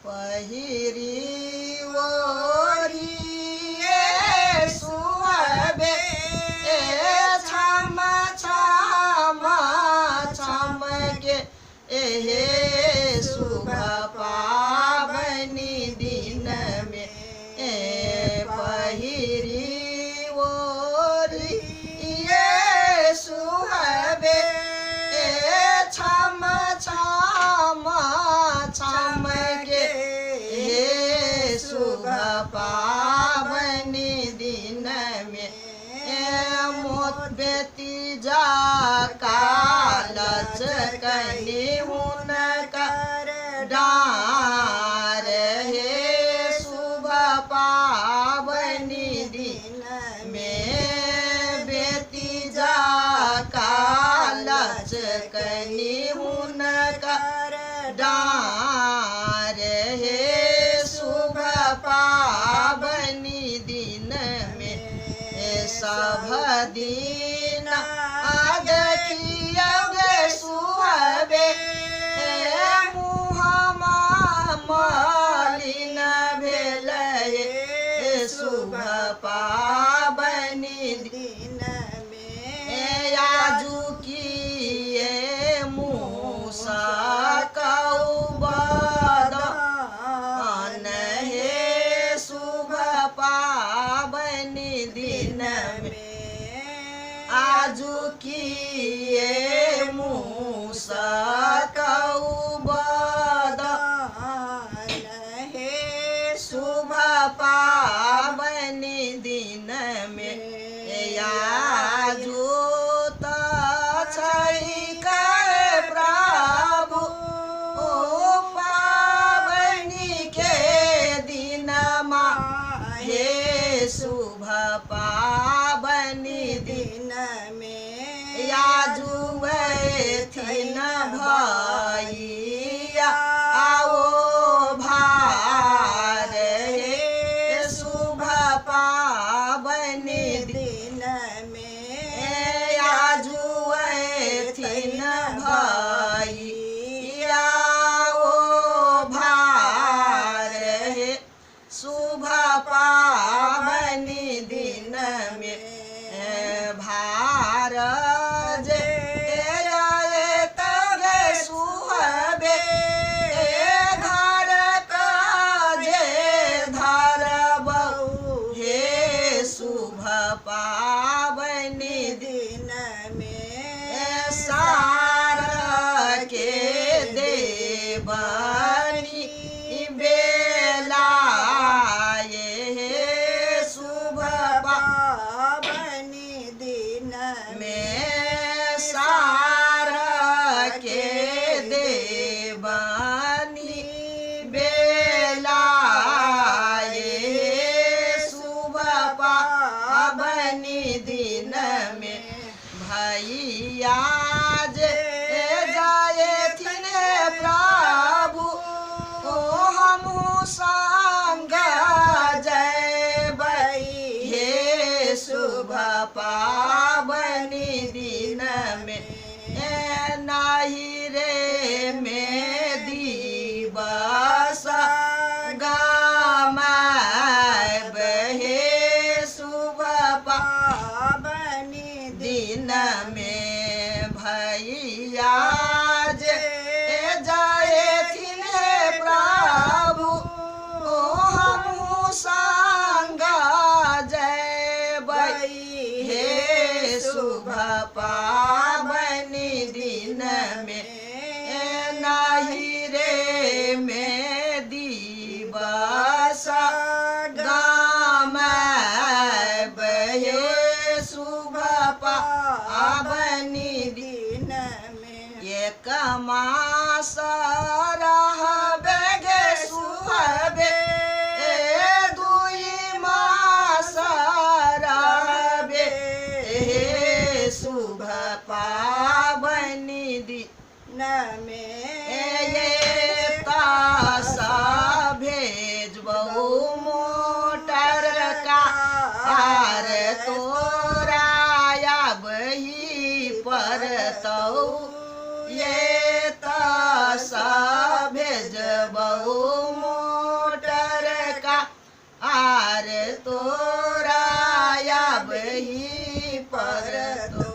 पहिरी ओरी सुहाबे छम छम छम के शुभ पावनी दिन में पहिरी ओरी सुहाबे छम छम छम के शुभ पावनी दिन में मोत बेटी जा कालच कनी हुन कर डार शुभ पावनी दिन में बेटी जा कालच कनी हुन कर डार शुभ पावनी दिन में सब दिन देखियग सुहाबे मुहमा मलिन भेल शुभ पावनी दिन में आजू किए मूसा शुभ पावनी दिन में आजू किए मूसा शुभ पावनी दिन में आजू तो प्रभु पावनी के दिन हे शुभ पावनी दिन में आजू थिन भैया आओ भार शुभ पावनी दिन में आजू थिन भैया आओ भार शुभ पावनी दिन में भार जे तगे सुहाबे घर काजे धर बहु हे शुभ पावनी दिन में सार के देवनी बेला शुभ पावनी दिन में सार के देवनी बेला शुभ पावनी दिन में भैया जे जाए थिन प्रभु ओ हमहु संग जयबै हे शुभ पावनी दिन में नाही रे में दिवस गामाब हे शुभ पावनी दिन में भैया जे जाए थिन प्रभु तो राया बही परतो